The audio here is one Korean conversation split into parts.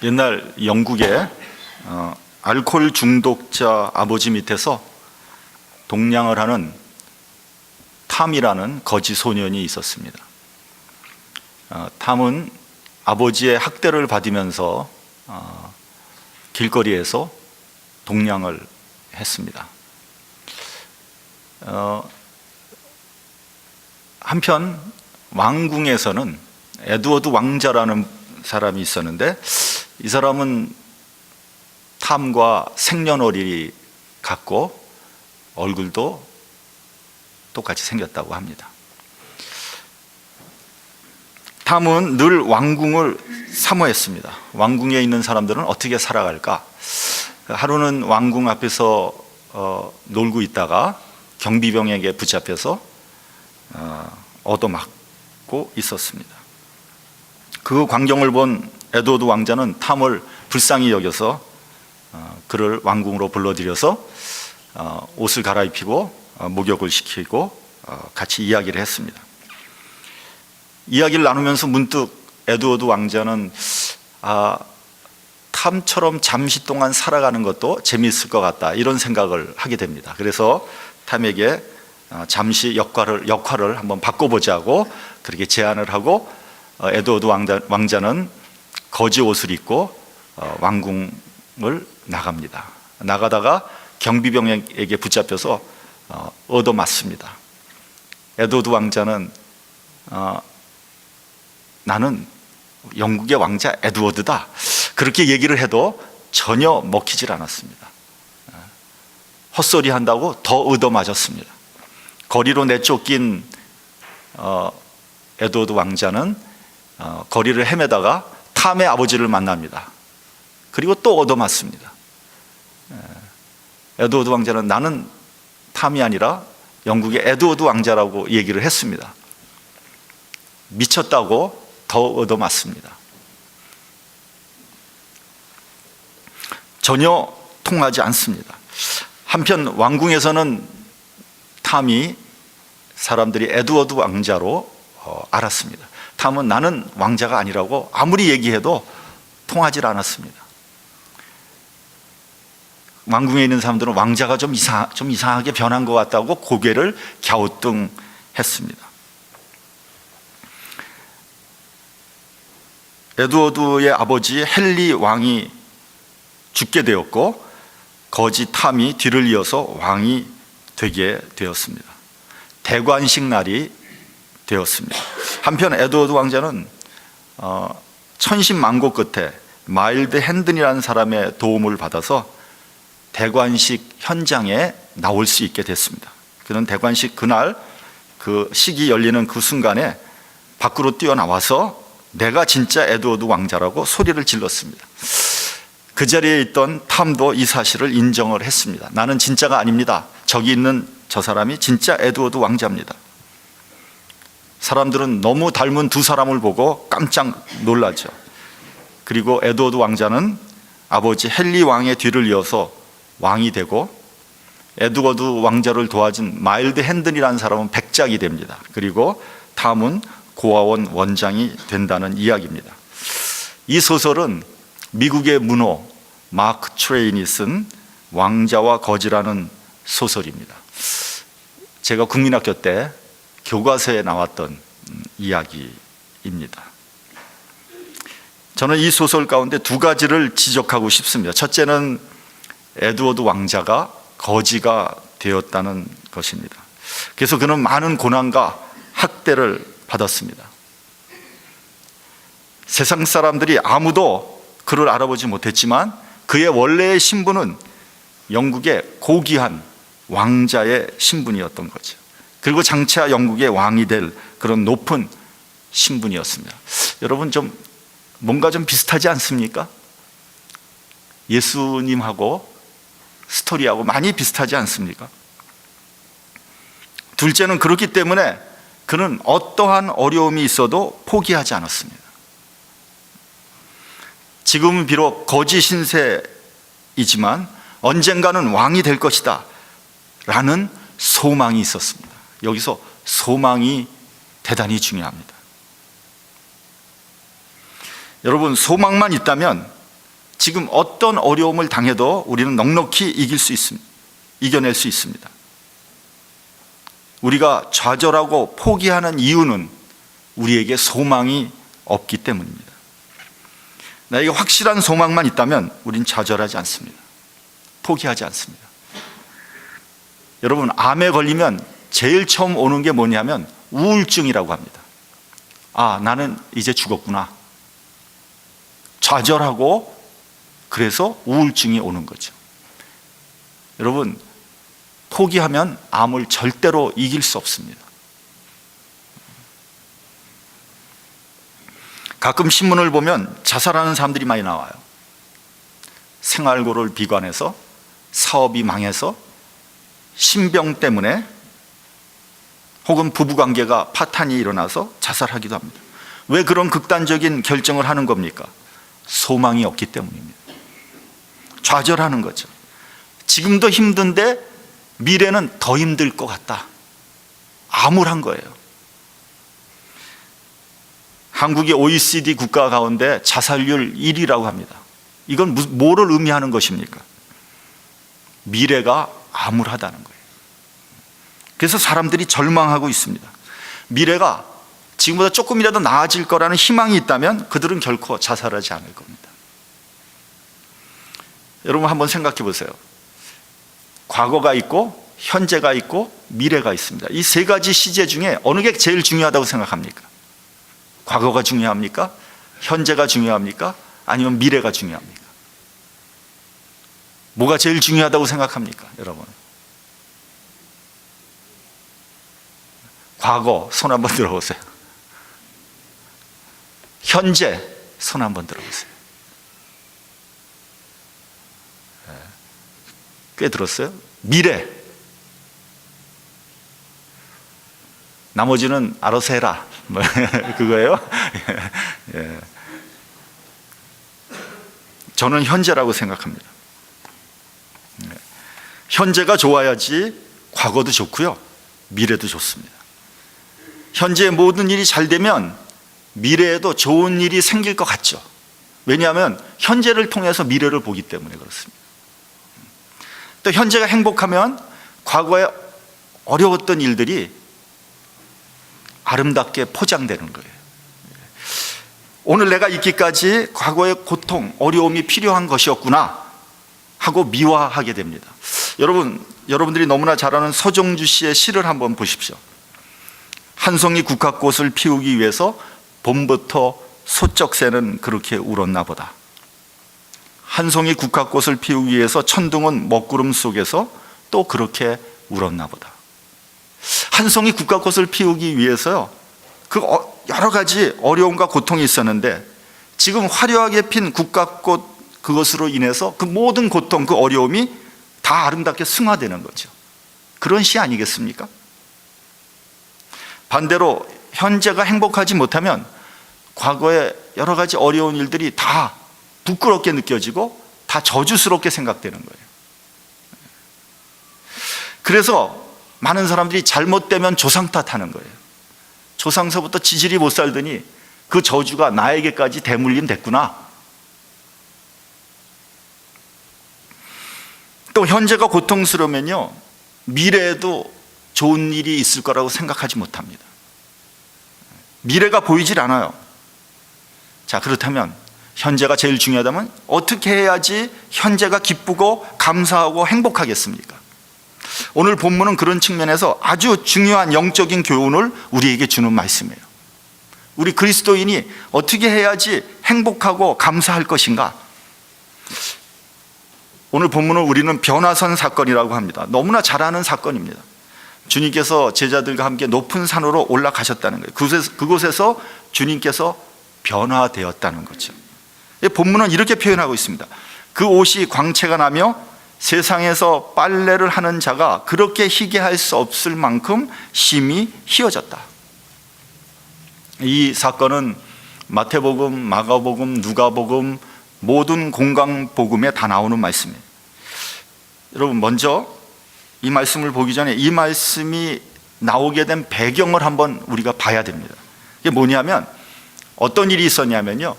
옛날 영국에 알코올 중독자 아버지 밑에서 동냥을 하는 탐이라는 거지 소년이 있었습니다. 탐은 아버지의 학대를 받으면서 길거리에서 동냥을 했습니다. 한편 왕궁에서는 에드워드 왕자라는 사람이 있었는데, 이 사람은 탐과 생년월일이 같고 얼굴도 똑같이 생겼다고 합니다. 탐은 늘 왕궁을 사모했습니다. 왕궁에 있는 사람들은 어떻게 살아갈까? 하루는 왕궁 앞에서 놀고 있다가 경비병에게 붙잡혀서 얻어맞고 있었습니다. 그 광경을 본 에드워드 왕자는 탐을 불쌍히 여겨서 그를 왕궁으로 불러들여서 옷을 갈아입히고 목욕을 시키고 같이 이야기를 했습니다. 이야기를 나누면서 문득 에드워드 왕자는 탐처럼 잠시 동안 살아가는 것도 재미있을 것 같다, 이런 생각을 하게 됩니다. 그래서 탐에게 잠시 역할을 한번 바꿔보자고 그렇게 제안을 하고, 에드워드 왕자는 거지 옷을 입고 왕궁을 나갑니다. 나가다가 경비병에게 붙잡혀서 얻어맞습니다. 에드워드 왕자는 나는 영국의 왕자 에드워드다, 그렇게 얘기를 해도 전혀 먹히질 않았습니다. 헛소리 한다고 더 얻어맞았습니다. 거리로 내쫓긴 에드워드 왕자는 거리를 헤매다가 탐의 아버지를 만납니다. 그리고 또 얻어맞습니다. 에드워드 왕자는 나는 탐이 아니라 영국의 에드워드 왕자라고 얘기를 했습니다. 미쳤다고 더 얻어맞습니다. 전혀 통하지 않습니다. 한편 왕궁에서는 탐이 사람들이 에드워드 왕자로 알았습니다. 탐은 나는 왕자가 아니라고 아무리 얘기해도 통하지 않았습니다. 왕궁에 있는 사람들은 왕자가 좀 이상하게 변한 것 같다고 고개를 갸우뚱했습니다. 에드워드의 아버지 헨리 왕이 죽게 되었고, 거지 탐이 뒤를 이어서 왕이 되게 되었습니다. 대관식 날이 되었습니다. 한편 에드워드 왕자는 천신만고 끝에 마일드 핸든이라는 사람의 도움을 받아서 대관식 현장에 나올 수 있게 됐습니다. 그는 대관식 그날 그 식이 열리는 그 순간에 밖으로 뛰어나와서 내가 진짜 에드워드 왕자라고 소리를 질렀습니다. 그 자리에 있던 탐도 이 사실을 인정을 했습니다. 나는 진짜가 아닙니다. 저기 있는 저 사람이 진짜 에드워드 왕자입니다. 사람들은 너무 닮은 두 사람을 보고 깜짝 놀랐죠. 그리고 에드워드 왕자는 아버지 헨리 왕의 뒤를 이어서 왕이 되고, 에드워드 왕자를 도와준 마일드 핸든이라는 사람은 백작이 됩니다. 그리고 탐은 고아원 원장이 된다는 이야기입니다. 이 소설은 미국의 문호 마크 트웨인이 쓴 왕자와 거지라는 소설입니다. 제가 국민학교 때 교과서에 나왔던 이야기입니다. 저는 이 소설 가운데 두 가지를 지적하고 싶습니다. 첫째는 에드워드 왕자가 거지가 되었다는 것입니다. 그래서 그는 많은 고난과 학대를 받았습니다. 세상 사람들이 아무도 그를 알아보지 못했지만 그의 원래의 신분은 영국의 고귀한 왕자의 신분이었던 거죠. 그리고 장차 영국의 왕이 될 그런 높은 신분이었습니다. 여러분, 뭔가 좀 비슷하지 않습니까? 예수님하고 스토리하고 많이 비슷하지 않습니까? 둘째는 그렇기 때문에 그는 어떠한 어려움이 있어도 포기하지 않았습니다. 지금은 비록 거지 신세이지만 언젠가는 왕이 될 것이다 라는 소망이 있었습니다. 여기서 소망이 대단히 중요합니다. 여러분, 소망만 있다면 지금 어떤 어려움을 당해도 우리는 넉넉히 이겨낼 수 있습니다. 우리가 좌절하고 포기하는 이유는 우리에게 소망이 없기 때문입니다. 나에게 확실한 소망만 있다면 우린 좌절하지 않습니다. 포기하지 않습니다. 여러분, 암에 걸리면 제일 처음 오는 게 뭐냐면 우울증이라고 합니다. 아, 나는 이제 죽었구나. 좌절하고 그래서 우울증이 오는 거죠. 여러분, 포기하면 암을 절대로 이길 수 없습니다. 가끔 신문을 보면 자살하는 사람들이 많이 나와요. 생활고를 비관해서, 사업이 망해서, 신병 때문에, 혹은 부부관계가 파탄이 일어나서 자살하기도 합니다. 왜 그런 극단적인 결정을 하는 겁니까? 소망이 없기 때문입니다. 좌절하는 거죠. 지금도 힘든데 미래는 더 힘들 것 같다. 암울한 거예요. 한국이 OECD 국가 가운데 자살률 1위라고 합니다. 이건 뭐를 의미하는 것입니까? 미래가 암울하다는 거예요. 그래서 사람들이 절망하고 있습니다. 미래가 지금보다 조금이라도 나아질 거라는 희망이 있다면 그들은 결코 자살하지 않을 겁니다. 여러분, 한번 생각해 보세요. 과거가 있고 현재가 있고 미래가 있습니다. 이 세 가지 시제 중에 어느 게 제일 중요하다고 생각합니까? 과거가 중요합니까? 현재가 중요합니까? 아니면 미래가 중요합니까? 뭐가 제일 중요하다고 생각합니까, 여러분? 과거 손 한번 들어보세요. 현재 손 한번 들어보세요. 꽤 들었어요? 미래. 나머지는 알아서 해라. 그거예요? 예. 저는 현재라고 생각합니다. 현재가 좋아야지 과거도 좋고요, 미래도 좋습니다. 현재의 모든 일이 잘 되면 미래에도 좋은 일이 생길 것 같죠. 왜냐하면 현재를 통해서 미래를 보기 때문에 그렇습니다. 또 현재가 행복하면 과거에 어려웠던 일들이 아름답게 포장되는 거예요. 오늘 내가 있기까지 과거의 고통, 어려움이 필요한 것이었구나 하고 미화하게 됩니다. 여러분들이 너무나 잘 아는 서정주 씨의 시를 한번 보십시오. 한 송이 국화꽃을 피우기 위해서 봄부터 소쩍새는 그렇게 울었나 보다. 한 송이 국화꽃을 피우기 위해서 천둥은 먹구름 속에서 또 그렇게 울었나 보다. 한 송이 국화꽃을 피우기 위해서요, 그 여러 가지 어려움과 고통이 있었는데 지금 화려하게 핀 국화꽃, 그것으로 인해서 그 모든 고통, 그 어려움이 다 아름답게 승화되는 거죠. 그런 시 아니겠습니까? 반대로 현재가 행복하지 못하면 과거의 여러 가지 어려운 일들이 다 부끄럽게 느껴지고 다 저주스럽게 생각되는 거예요. 그래서 많은 사람들이 잘못되면 조상 탓하는 거예요. 조상서부터 지질이 못 살더니 그 저주가 나에게까지 대물림 됐구나. 또 현재가 고통스러우면요, 미래에도 좋은 일이 있을 거라고 생각하지 못합니다. 미래가 보이질 않아요. 자, 그렇다면 현재가 제일 중요하다면 어떻게 해야지 현재가 기쁘고 감사하고 행복하겠습니까? 오늘 본문은 그런 측면에서 아주 중요한 영적인 교훈을 우리에게 주는 말씀이에요. 우리 그리스도인이 어떻게 해야지 행복하고 감사할 것인가? 오늘 본문을 우리는 변화산 사건이라고 합니다. 너무나 잘 아는 사건입니다. 주님께서 제자들과 함께 높은 산으로 올라가셨다는 거예요. 그곳에서 주님께서 변화되었다는 거죠. 본문은 이렇게 표현하고 있습니다. 그 옷이 광채가 나며 세상에서 빨래를 하는 자가 그렇게 희게 할 수 없을 만큼 심히 희어졌다. 이 사건은 마태복음, 마가복음, 누가복음 모든 공강복음에 다 나오는 말씀이에요. 여러분, 먼저 이 말씀을 보기 전에 이 말씀이 나오게 된 배경을 한번 우리가 봐야 됩니다. 이게 뭐냐면 어떤 일이 있었냐면요,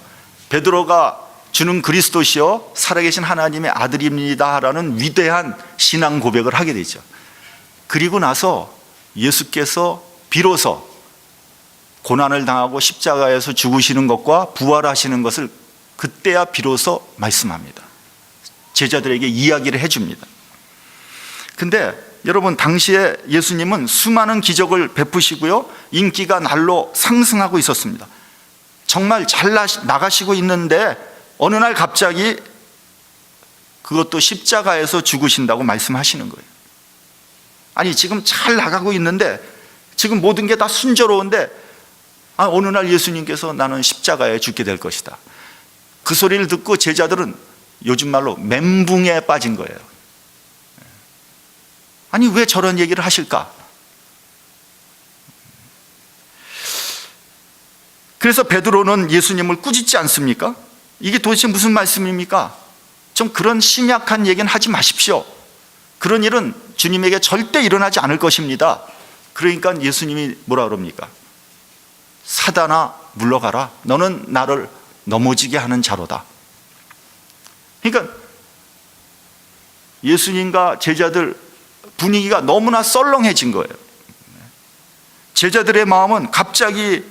베드로가 주는 그리스도시요 살아계신 하나님의 아들입니다라는 위대한 신앙 고백을 하게 되죠. 그리고 나서 예수께서 비로소 고난을 당하고 십자가에서 죽으시는 것과 부활하시는 것을 그때야 비로소 말씀합니다. 제자들에게 이야기를 해줍니다. 근데 여러분, 당시에 예수님은 수많은 기적을 베푸시고요, 인기가 날로 상승하고 있었습니다. 정말 잘 나가시고 있는데 어느 날 갑자기 그것도 십자가에서 죽으신다고 말씀하시는 거예요. 아니, 지금 잘 나가고 있는데, 지금 모든 게 다 순조로운데, 어느 날 예수님께서 나는 십자가에 죽게 될 것이다. 그 소리를 듣고 제자들은 요즘 말로 멘붕에 빠진 거예요. 아니, 왜 저런 얘기를 하실까? 그래서 베드로는 예수님을 꾸짖지 않습니까? 이게 도대체 무슨 말씀입니까? 좀 그런 심약한 얘기는 하지 마십시오. 그런 일은 주님에게 절대 일어나지 않을 것입니다. 그러니까 예수님이 뭐라 그럽니까? 사단아, 물러가라. 너는 나를 넘어지게 하는 자로다. 그러니까 예수님과 제자들 분위기가 너무나 썰렁해진 거예요. 제자들의 마음은 갑자기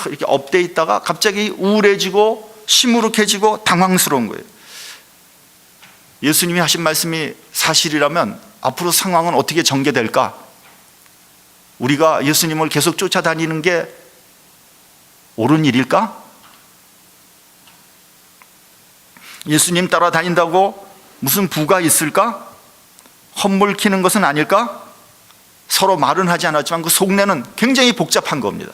이렇게 업돼 있다가 갑자기 우울해지고 시무룩해지고 당황스러운 거예요. 예수님이 하신 말씀이 사실이라면 앞으로 상황은 어떻게 전개될까? 우리가 예수님을 계속 쫓아다니는 게 옳은 일일까? 예수님 따라다닌다고 무슨 부가 있을까? 헛물 키는 것은 아닐까? 서로 말은 하지 않았지만 그 속내는 굉장히 복잡한 겁니다.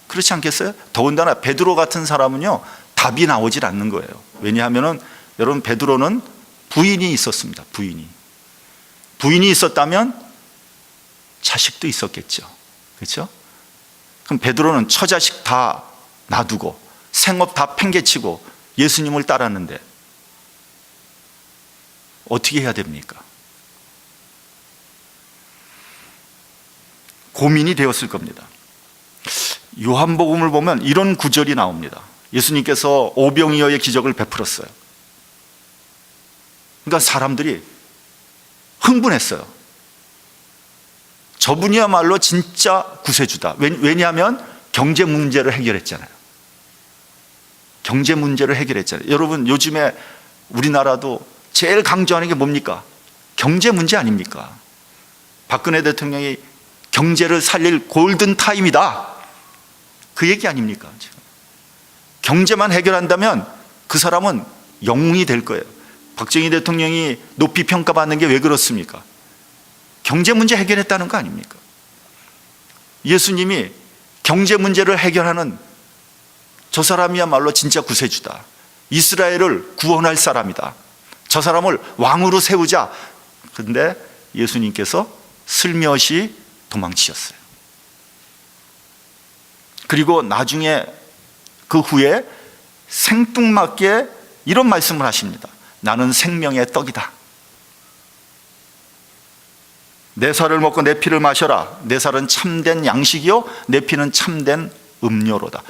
그렇지 않겠어요? 더군다나 베드로 같은 사람은요, 답이 나오질 않는 거예요. 왜냐하면 여러분, 베드로는 부인이 있었습니다. 부인이 있었다면 자식도 있었겠죠. 그렇죠? 그럼 베드로는 처자식 다 놔두고 생업 다 팽개치고 예수님을 따랐는데 어떻게 해야 됩니까? 고민이 되었을 겁니다. 요한복음을 보면 이런 구절이 나옵니다. 예수님께서 오병이어의 기적을 베풀었어요. 그러니까 사람들이 흥분했어요. 저분이야말로 진짜 구세주다. 왜냐하면 경제 문제를 해결했잖아요. 경제 문제를 해결했잖아요. 여러분, 요즘에 우리나라도 제일 강조하는 게 뭡니까? 경제 문제 아닙니까? 박근혜 대통령이 경제를 살릴 골든타임이다, 그 얘기 아닙니까? 지금 경제만 해결한다면 그 사람은 영웅이 될 거예요. 박정희 대통령이 높이 평가받는 게 왜 그렇습니까? 경제 문제 해결했다는 거 아닙니까? 예수님이 경제 문제를 해결하는 저 사람이야말로 진짜 구세주다. 이스라엘을 구원할 사람이다. 저 사람을 왕으로 세우자. 그런데 예수님께서 슬며시 도망치셨어요. 그리고 나중에 그 후에 생뚱맞게 이런 말씀을 하십니다. 나는 생명의 떡이다. 내 살을 먹고 내 피를 마셔라. 내 살은 참된 양식이요 내 피는 참된 음료로다.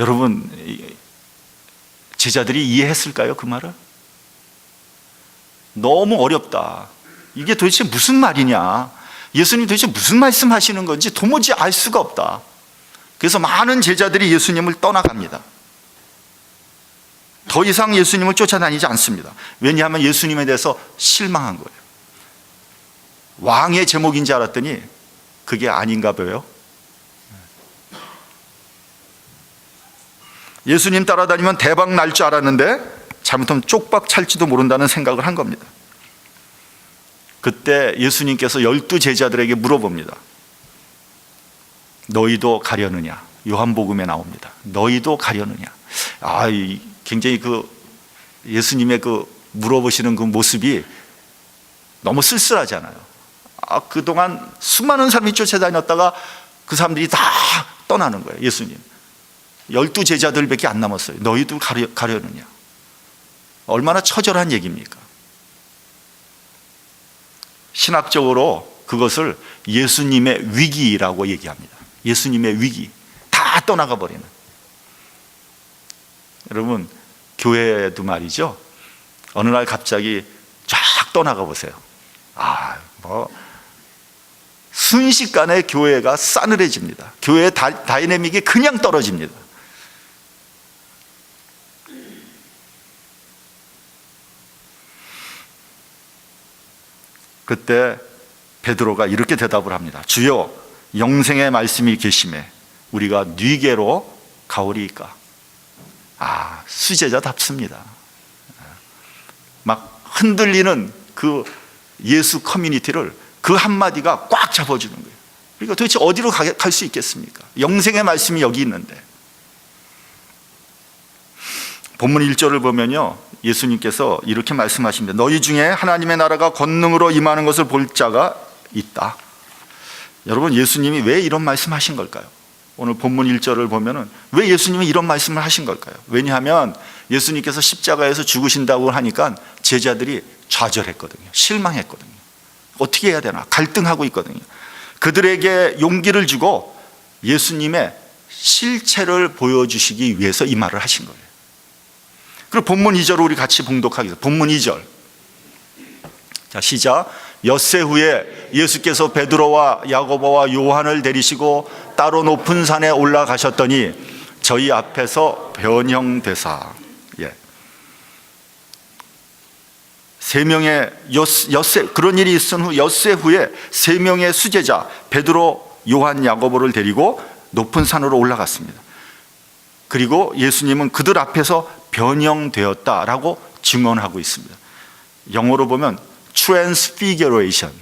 여러분, 제자들이 이해했을까요? 그 말을? 너무 어렵다. 이게 도대체 무슨 말이냐? 예수님 도대체 무슨 말씀하시는 건지 도무지 알 수가 없다. 그래서 많은 제자들이 예수님을 떠나갑니다. 더 이상 예수님을 쫓아다니지 않습니다. 왜냐하면 예수님에 대해서 실망한 거예요. 왕의 제목인지 알았더니 그게 아닌가 봐요. 예수님 따라다니면 대박 날 줄 알았는데 잘못하면 쪽박 찰지도 모른다는 생각을 한 겁니다. 그때 예수님께서 12 제자들에게 물어봅니다. 너희도 가려느냐? 요한복음에 나옵니다. 너희도 가려느냐? 굉장히 그 예수님의 그 물어보시는 그 모습이 너무 쓸쓸하잖아요. 그동안 수많은 사람이 쫓아다녔다가 그 사람들이 다 떠나는 거예요. 예수님 12 제자들밖에 안 남았어요. 너희도 가려느냐? 얼마나 처절한 얘기입니까? 신학적으로 그것을 예수님의 위기라고 얘기합니다. 예수님의 위기, 다 떠나가 버리는. 여러분, 교회도 말이죠, 어느 날 갑자기 쫙 떠나가 보세요. 순식간에 교회가 싸늘해집니다. 교회의 다이내믹이 그냥 떨어집니다. 그때 베드로가 이렇게 대답을 합니다. 주여, 영생의 말씀이 계심에 우리가 네게로 가오리이까. 수제자답습니다. 막 흔들리는 그 예수 커뮤니티를 그 한마디가 꽉 잡아주는 거예요. 그러니까 도대체 어디로 갈 수 있겠습니까? 영생의 말씀이 여기 있는데. 본문 1절을 보면요, 예수님께서 이렇게 말씀하십니다. 너희 중에 하나님의 나라가 권능으로 임하는 것을 볼 자가 있다. 여러분, 예수님이 왜 이런 말씀하신 걸까요? 오늘 본문 1절을 보면은 왜 예수님이 이런 말씀을 하신 걸까요? 왜냐하면 예수님께서 십자가에서 죽으신다고 하니까 제자들이 좌절했거든요. 실망했거든요. 어떻게 해야 되나 갈등하고 있거든요. 그들에게 용기를 주고 예수님의 실체를 보여주시기 위해서 이 말을 하신 거예요. 그리고 본문 2절을 우리 같이 봉독하겠습니다. 본문 2절. 자, 시작. 엿새 후에 예수께서 베드로와 야고보와 요한을 데리시고 따로 높은 산에 올라가셨더니 저희 앞에서 변형되사, 세 명의 그런 일이 있은 후 엿새 후에 세 명의 수제자 베드로, 요한, 야고보를 데리고 높은 산으로 올라갔습니다. 그리고 예수님은 그들 앞에서 변형되었다라고 증언하고 있습니다. 영어로 보면 transfiguration,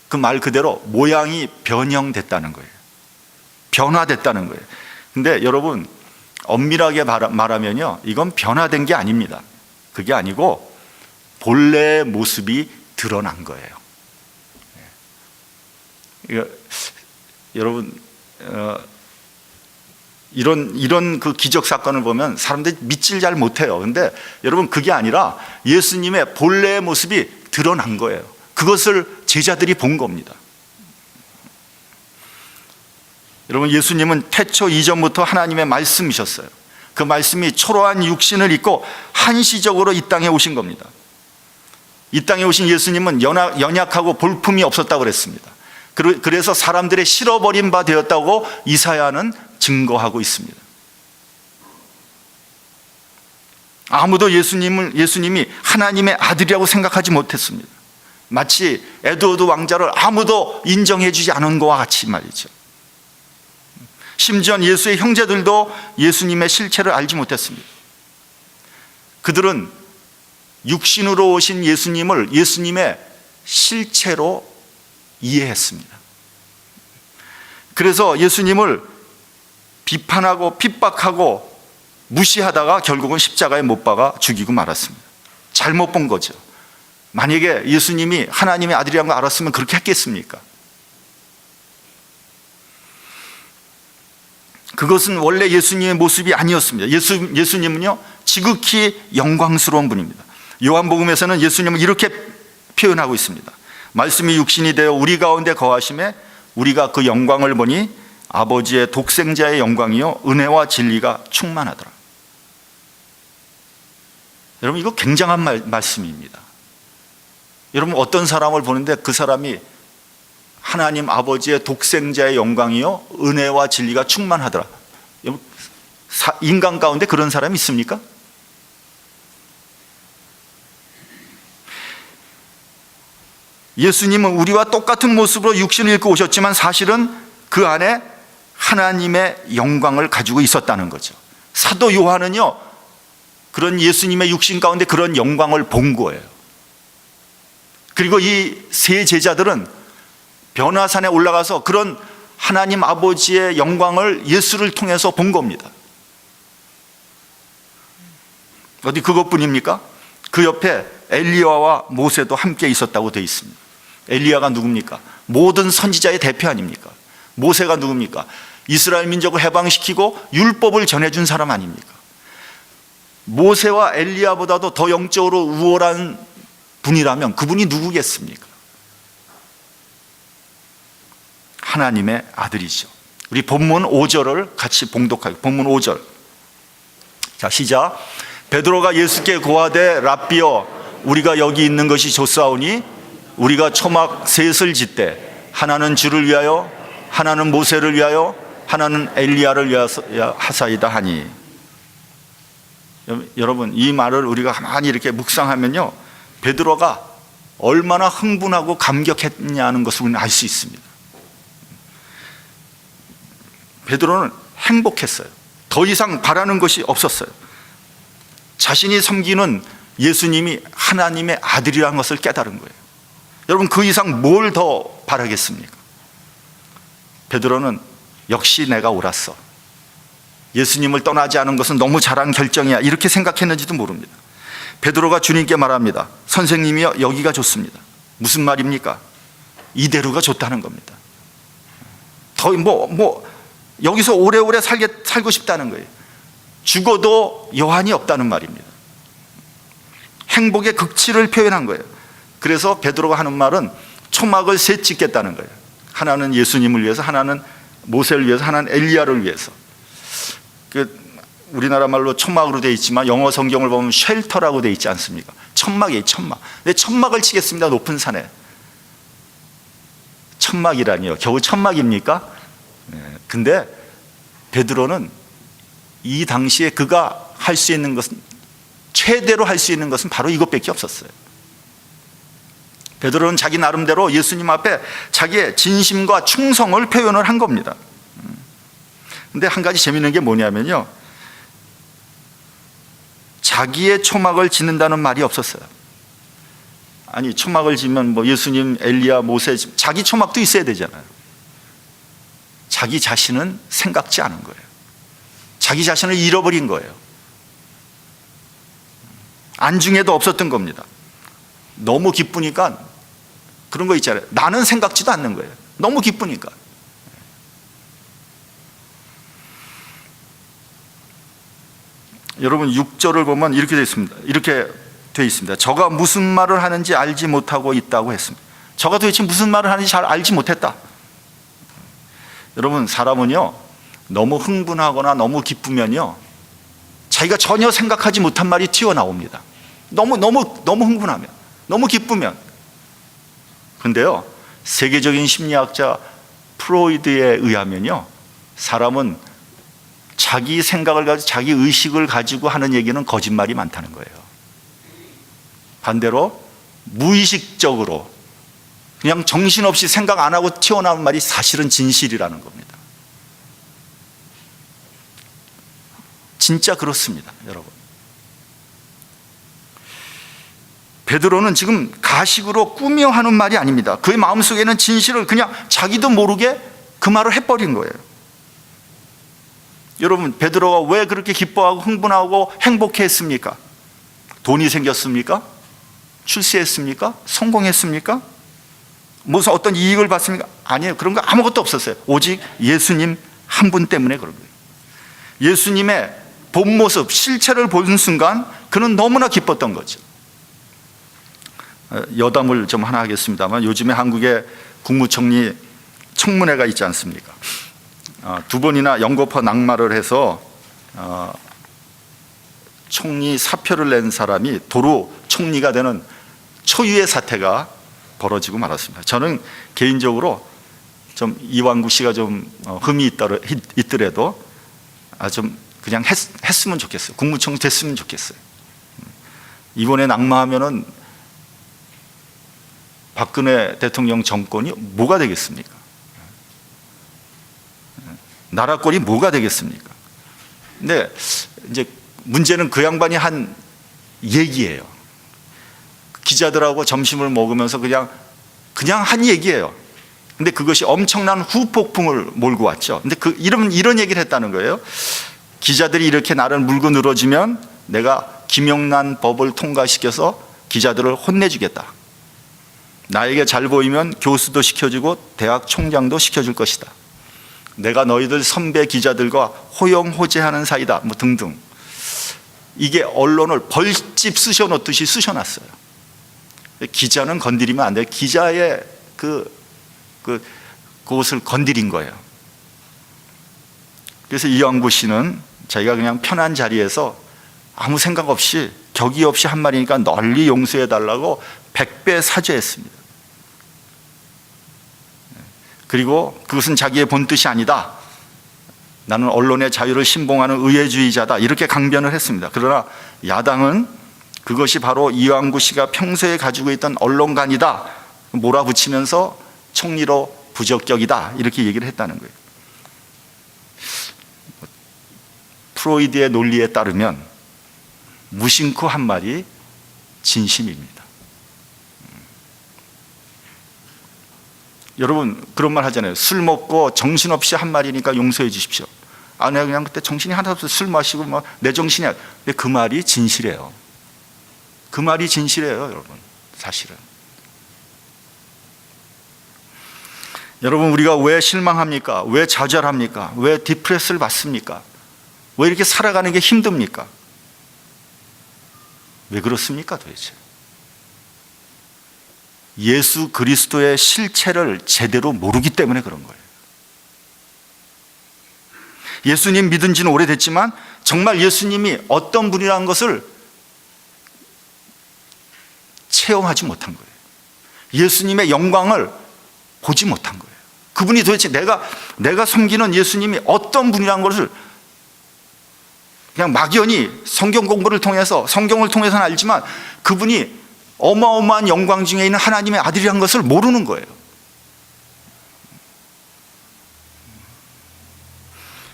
그 말 그대로 모양이 변형됐다는 거예요. 변화됐다는 거예요. 근데 여러분, 엄밀하게 말하면요, 이건 변화된 게 아닙니다. 그게 아니고 본래의 모습이 드러난 거예요. 여러분, 이런 그 기적 사건을 보면 사람들이 믿질 잘 못해요. 근데 여러분, 그게 아니라 예수님의 본래의 모습이 드러난 거예요. 그것을 제자들이 본 겁니다. 여러분, 예수님은 태초 이전부터 하나님의 말씀이셨어요. 그 말씀이 초라한 육신을 입고 한시적으로 이 땅에 오신 겁니다. 이 땅에 오신 예수님은 연약하고 볼품이 없었다고 그랬습니다. 그래서 사람들의 실어버린 바 되었다고 이사야는 증거하고 있습니다. 아무도 예수님이 하나님의 아들이라고 생각하지 못했습니다. 마치 에드워드 왕자를 아무도 인정해 주지 않은 것과 같이 말이죠. 심지어 예수의 형제들도 예수님의 실체를 알지 못했습니다. 그들은 육신으로 오신 예수님을 예수님의 실체로 이해했습니다. 그래서 예수님을 비판하고 핍박하고 무시하다가 결국은 십자가에 못 박아 죽이고 말았습니다. 잘못 본 거죠. 만약에 예수님이 하나님의 아들이라는 걸 알았으면 그렇게 했겠습니까? 그것은 원래 예수님의 모습이 아니었습니다. 예수님은요, 지극히 영광스러운 분입니다. 요한복음에서는 예수님을 이렇게 표현하고 있습니다. 말씀이 육신이 되어 우리 가운데 거하심에 우리가 그 영광을 보니 아버지의 독생자의 영광이요 은혜와 진리가 충만하더라. 여러분, 이거 굉장한 말씀입니다. 여러분, 어떤 사람을 보는데 그 사람이 하나님 아버지의 독생자의 영광이요 은혜와 진리가 충만하더라. 인간 가운데 그런 사람이 있습니까? 예수님은 우리와 똑같은 모습으로 육신을 입고 오셨지만 사실은 그 안에 하나님의 영광을 가지고 있었다는 거죠. 사도 요한은요, 그런 예수님의 육신 가운데 그런 영광을 본 거예요. 그리고 이 세 제자들은 변화산에 올라가서 그런 하나님 아버지의 영광을 예수를 통해서 본 겁니다. 어디 그것뿐입니까? 그 옆에 엘리야와 모세도 함께 있었다고 되어 있습니다. 엘리야가 누굽니까? 모든 선지자의 대표 아닙니까? 모세가 누굽니까? 이스라엘 민족을 해방시키고 율법을 전해준 사람 아닙니까? 모세와 엘리야보다도 더 영적으로 우월한 분이라면 그분이 누구겠습니까? 하나님의 아들이죠. 우리 본문 5절을 같이 봉독하겠습니다. 본문 5절. 자, 시작. 베드로가 예수께 고하되 랍비여 우리가 여기 있는 것이 좋사오니 우리가 초막 셋을 짓되 하나는 주를 위하여 하나는 모세를 위하여 하나는 엘리야를 위하여 하사이다 하니. 여러분, 이 말을 우리가 가만히 이렇게 묵상하면요, 베드로가 얼마나 흥분하고 감격했냐는 것을 우리는 알 수 있습니다. 베드로는 행복했어요. 더 이상 바라는 것이 없었어요. 자신이 섬기는 예수님이 하나님의 아들이라는 것을 깨달은 거예요. 여러분, 그 이상 뭘 더 바라겠습니까? 베드로는 역시 내가 옳았어. 예수님을 떠나지 않은 것은 너무 잘한 결정이야. 이렇게 생각했는지도 모릅니다. 베드로가 주님께 말합니다. 선생님이여, 여기가 좋습니다. 무슨 말입니까? 이대로가 좋다는 겁니다. 더 여기서 오래오래 살고 싶다는 거예요. 죽어도 여한이 없다는 말입니다. 행복의 극치를 표현한 거예요. 그래서 베드로가 하는 말은 초막을 셋 짓겠다는 거예요. 하나는 예수님을 위해서, 하나는 모세를 위해서, 하나는 엘리야를 위해서. 우리나라 말로 천막으로 되어 있지만 영어 성경을 보면 쉘터라고 되어 있지 않습니까? 천막이에요, 천막. 근데 천막을 치겠습니다, 높은 산에. 천막이라니요, 겨우 천막입니까? 근데 베드로는 이 당시에 그가 할 수 있는 것은, 최대로 할 수 있는 것은 바로 이것밖에 없었어요. 베드로는 자기 나름대로 예수님 앞에 자기의 진심과 충성을 표현을 한 겁니다. 근데 한 가지 재미있는 게 뭐냐면요, 자기의 초막을 짓는다는 말이 없었어요. 아니, 초막을 짓면 뭐 예수님, 엘리야, 모세, 자기 초막도 있어야 되잖아요. 자기 자신은 생각지 않은 거예요. 자기 자신을 잃어버린 거예요. 안중에도 없었던 겁니다. 너무 기쁘니까, 그런 거 있잖아요, 나는 생각지도 않는 거예요. 너무 기쁘니까. 여러분, 6절을 보면 이렇게 되어 있습니다. 이렇게 되어 있습니다. 저가 무슨 말을 하는지 알지 못하고 있다고 했습니다. 저가 도대체 무슨 말을 하는지 잘 알지 못했다. 여러분, 사람은요, 너무 흥분하거나 너무 기쁘면요, 자기가 전혀 생각하지 못한 말이 튀어나옵니다. 너무 흥분하면, 너무 기쁘면. 근데요, 세계적인 심리학자 프로이드에 의하면요, 사람은 자기 생각을 가지고, 자기 의식을 가지고 하는 얘기는 거짓말이 많다는 거예요. 반대로 무의식적으로 그냥 정신없이 생각 안 하고 튀어나온 말이 사실은 진실이라는 겁니다. 진짜 그렇습니다, 여러분. 베드로는 지금 가식으로 꾸며 하는 말이 아닙니다. 그의 마음속에는 진실을 그냥 자기도 모르게 그 말을 해버린 거예요. 여러분, 베드로가 왜 그렇게 기뻐하고 흥분하고 행복해했습니까? 돈이 생겼습니까? 출세했습니까? 성공했습니까? 무슨 어떤 이익을 받습니까? 아니에요. 그런 거 아무것도 없었어요. 오직 예수님 한 분 때문에 그런 거예요. 예수님의 본 모습, 실체를 보는 순간 그는 너무나 기뻤던 거죠. 여담을 좀 하나 하겠습니다만, 요즘에 한국에 국무총리 청문회가 있지 않습니까? 두 번이나 연거푸 낙마를 해서 총리 사표를 낸 사람이 도로 총리가 되는 초유의 사태가 벌어지고 말았습니다. 저는 개인적으로 좀 이완구 씨가 좀 흠이 있더라도 좀 그냥 했으면 좋겠어요. 국무총리 됐으면 좋겠어요. 이번에 낙마하면은 박근혜 대통령 정권이 뭐가 되겠습니까? 나라 꼴이 뭐가 되겠습니까? 근데 이제 문제는 그 양반이 한 얘기예요. 기자들하고 점심을 먹으면서 그냥 한 얘기예요. 근데 그것이 엄청난 후폭풍을 몰고 왔죠. 근데 이런 얘기를 했다는 거예요. 기자들이 이렇게 나를 물고 늘어지면 내가 김영란 법을 통과시켜서 기자들을 혼내주겠다. 나에게 잘 보이면 교수도 시켜주고 대학 총장도 시켜줄 것이다. 내가 너희들 선배 기자들과 호영호재하는 사이다, 뭐 등등. 이게 언론을 벌집 쑤셔놓듯이 쑤셔놨어요. 기자는 건드리면 안 돼요. 기자의 그것을 건드린 거예요. 그래서 이완구 씨는 자기가 그냥 편한 자리에서 아무 생각 없이 격의 없이 한 말이니까 널리 용서해 달라고 100배 사죄했습니다. 그리고 그것은 자기의 본뜻이 아니다, 나는 언론의 자유를 신봉하는 의회주의자다, 이렇게 강변을 했습니다. 그러나 야당은 그것이 바로 이완구 씨가 평소에 가지고 있던 언론관이다 몰아붙이면서 총리로 부적격이다 이렇게 얘기를 했다는 거예요. 프로이드의 논리에 따르면 무심코 한 말이 진심입니다. 여러분 그런 말 하잖아요. 술 먹고 정신없이 한 말이니까 용서해 주십시오. 아, 내가 그냥 그때 정신이 하나도 없어 술 마시고 뭐 내 정신이야. 근데 그 말이 진실이에요. 그 말이 진실이에요, 여러분. 사실은. 여러분 우리가 왜 실망합니까? 왜 좌절합니까? 왜 디프레스를 받습니까? 왜 이렇게 살아가는 게 힘듭니까? 왜 그렇습니까 도대체? 예수 그리스도의 실체를 제대로 모르기 때문에 그런 거예요. 예수님 믿은 지는 오래됐지만 정말 예수님이 어떤 분이라는 것을 체험하지 못한 거예요. 예수님의 영광을 보지 못한 거예요. 그분이 도대체 내가 섬기는 예수님이 어떤 분이라는 것을 그냥 막연히 성경 공부를 통해서, 성경을 통해서는 알지만 그분이 어마어마한 영광 중에 있는 하나님의 아들이라는 것을 모르는 거예요.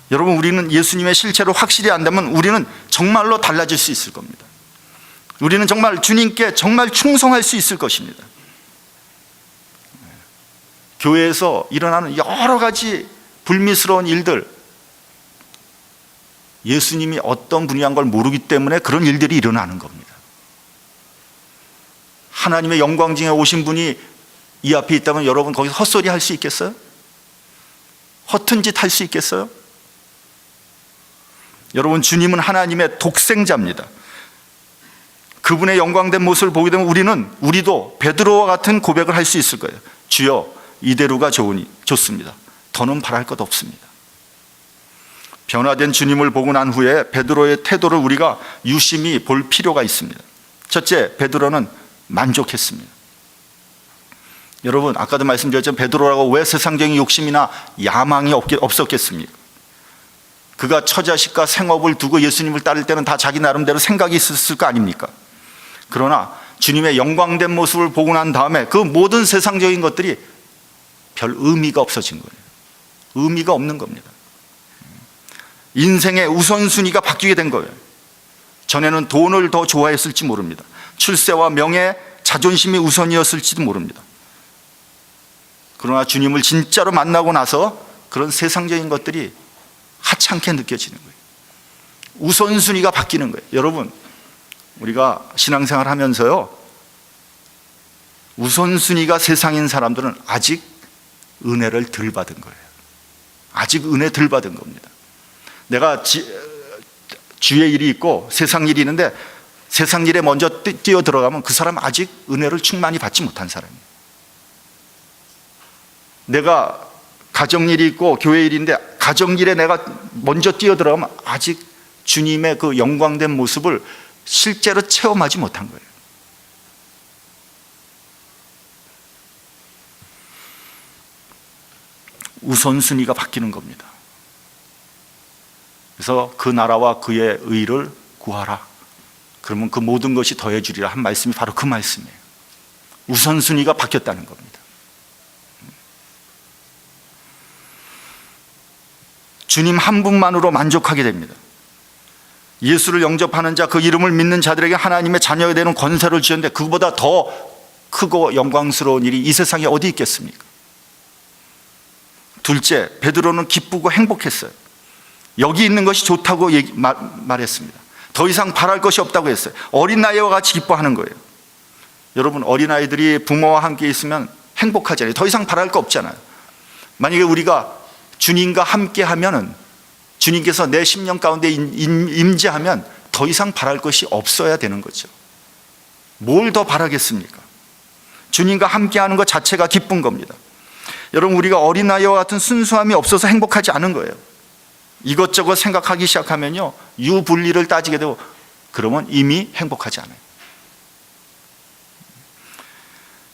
여러분 우리는 예수님의 실체를 확실히 안다면 우리는 정말로 달라질 수 있을 겁니다. 우리는 정말 주님께 정말 충성할 수 있을 것입니다. 교회에서 일어나는 여러 가지 불미스러운 일들, 예수님이 어떤 분이란 걸 모르기 때문에 그런 일들이 일어나는 겁니다. 하나님의 영광중에 오신 분이 이 앞에 있다면 여러분 거기서 헛소리 할 수 있겠어요? 허튼 짓 할 수 있겠어요? 여러분 주님은 하나님의 독생자입니다. 그분의 영광된 모습을 보게 되면 우리도 베드로와 같은 고백을 할 수 있을 거예요. 주여 이대로가 좋습니다. 더는 바랄 것 없습니다. 변화된 주님을 보고 난 후에 베드로의 태도를 우리가 유심히 볼 필요가 있습니다. 첫째, 베드로는 만족했습니다. 여러분 아까도 말씀드렸지만 베드로라고 왜 세상적인 욕심이나 야망이 없었겠습니까? 그가 처자식과 생업을 두고 예수님을 따를 때는 다 자기 나름대로 생각이 있었을 거 아닙니까? 그러나 주님의 영광된 모습을 보고 난 다음에 그 모든 세상적인 것들이 별 의미가 없어진 거예요. 의미가 없는 겁니다. 인생의 우선순위가 바뀌게 된 거예요. 전에는 돈을 더 좋아했을지 모릅니다. 출세와 명예, 자존심이 우선이었을지도 모릅니다. 그러나 주님을 진짜로 만나고 나서 그런 세상적인 것들이 하찮게 느껴지는 거예요. 우선순위가 바뀌는 거예요. 여러분 우리가 신앙생활 하면서요, 우선순위가 세상인 사람들은 아직 은혜를 덜 받은 거예요. 아직 은혜 덜 받은 겁니다. 내가 주의 일이 있고 세상 일이 있는데 세상 일에 먼저 뛰어 들어가면 그 사람 아직 은혜를 충만히 받지 못한 사람이에요. 내가 가정일이 있고 교회 일인데 가정일에 내가 먼저 뛰어 들어가면 아직 주님의 그 영광된 모습을 실제로 체험하지 못한 거예요. 우선순위가 바뀌는 겁니다. 그래서 그 나라와 그의 의를 구하라. 그러면 그 모든 것이 더해주리라 한 말씀이 바로 그 말씀이에요. 우선순위가 바뀌었다는 겁니다. 주님 한 분만으로 만족하게 됩니다. 예수를 영접하는 자, 그 이름을 믿는 자들에게 하나님의 자녀가 되는 권세를 주셨는데 그보다 더 크고 영광스러운 일이 이 세상에 어디 있겠습니까? 둘째, 베드로는 기쁘고 행복했어요. 여기 있는 것이 좋다고 말했습니다. 더 이상 바랄 것이 없다고 했어요. 어린아이와 같이 기뻐하는 거예요. 여러분 어린아이들이 부모와 함께 있으면 행복하잖아요. 더 이상 바랄 거 없잖아요. 만약에 우리가 주님과 함께 하면은, 주님께서 내 심령 가운데 임재하면 더 이상 바랄 것이 없어야 되는 거죠. 뭘 더 바라겠습니까? 주님과 함께 하는 것 자체가 기쁜 겁니다. 여러분 우리가 어린아이와 같은 순수함이 없어서 행복하지 않은 거예요. 이것저것 생각하기 시작하면요 유불리를 따지게 되고 그러면 이미 행복하지 않아요.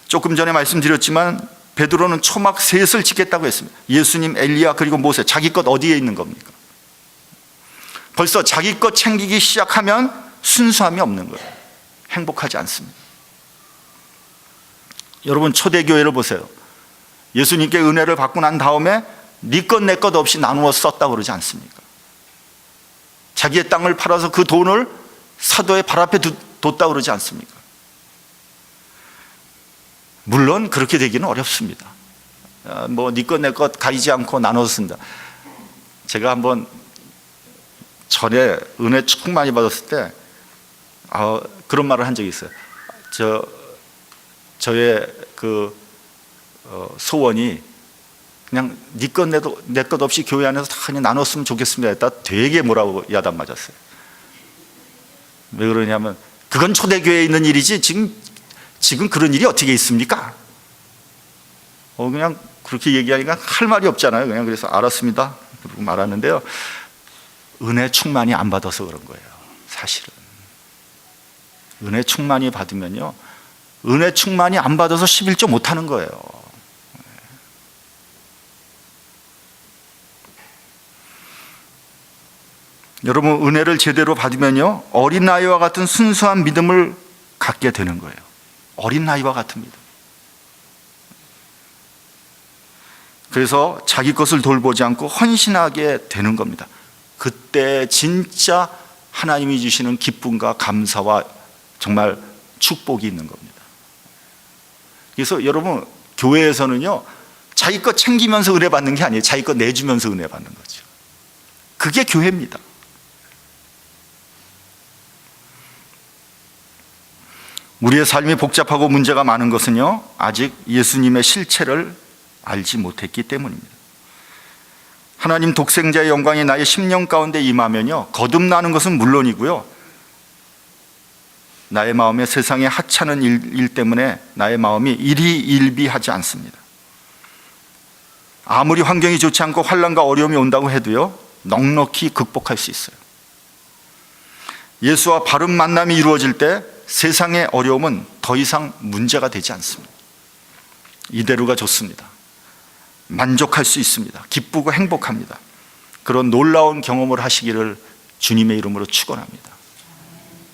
조금 전에 말씀드렸지만 베드로는 초막 셋을 짓겠다고 했습니다. 예수님, 엘리야, 그리고 모세. 자기 것 어디에 있는 겁니까? 벌써 자기 것 챙기기 시작하면 순수함이 없는 거예요. 행복하지 않습니다. 여러분, 초대교회를 보세요. 예수님께 은혜를 받고 난 다음에 네 것 내 것 없이 나누어 썼다고 그러지 않습니까? 자기의 땅을 팔아서 그 돈을 사도의 발 앞에 뒀다고 그러지 않습니까? 물론 그렇게 되기는 어렵습니다. 뭐 네 것 내 것 가리지 않고 나눠서 쓴다. 제가 한번 전에 은혜 쭉 많이 받았을 때 그런 말을 한 적이 있어요. 저의 소원이 그냥 네 것 내 것 없이 교회 안에서 다 그냥 나눴으면 좋겠습니다 했다. 되게 뭐라고 야단 맞았어요. 왜 그러냐면 그건 초대교회에 있는 일이지 지금 그런 일이 어떻게 있습니까? 그냥 그렇게 얘기하니까 할 말이 없잖아요. 그냥 그래서 알았습니다 그러고 말하는데요, 은혜 충만히 안 받아서 그런 거예요. 사실은 은혜 충만히 받으면요, 은혜 충만히 안 받아서 11조 못하는 거예요. 여러분, 은혜를 제대로 받으면요, 어린아이와 같은 순수한 믿음을 갖게 되는 거예요. 어린아이와 같은 믿음. 그래서 자기 것을 돌보지 않고 헌신하게 되는 겁니다. 그때 진짜 하나님이 주시는 기쁨과 감사와 정말 축복이 있는 겁니다. 그래서 여러분, 교회에서는요, 자기 것 챙기면서 은혜 받는 게 아니에요. 자기 것 내주면서 은혜 받는 거죠. 그게 교회입니다. 우리의 삶이 복잡하고 문제가 많은 것은요, 아직 예수님의 실체를 알지 못했기 때문입니다. 하나님 독생자의 영광이 나의 심령 가운데 임하면요, 거듭나는 것은 물론이고요, 나의 마음에 세상의 하찮은 일 때문에 나의 마음이 일희일비하지 않습니다. 아무리 환경이 좋지 않고 환난과 어려움이 온다고 해도요, 넉넉히 극복할 수 있어요. 예수와 바른 만남이 이루어질 때 세상의 어려움은 더 이상 문제가 되지 않습니다. 이대로가 좋습니다. 만족할 수 있습니다. 기쁘고 행복합니다. 그런 놀라운 경험을 하시기를 주님의 이름으로 축원합니다.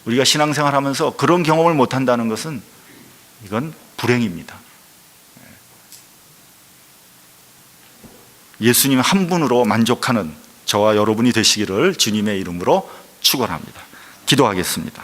우리가 신앙생활 하면서 그런 경험을 못한다는 것은 이건 불행입니다. 예수님 한 분으로 만족하는 저와 여러분이 되시기를 주님의 이름으로 축원합니다. 기도하겠습니다.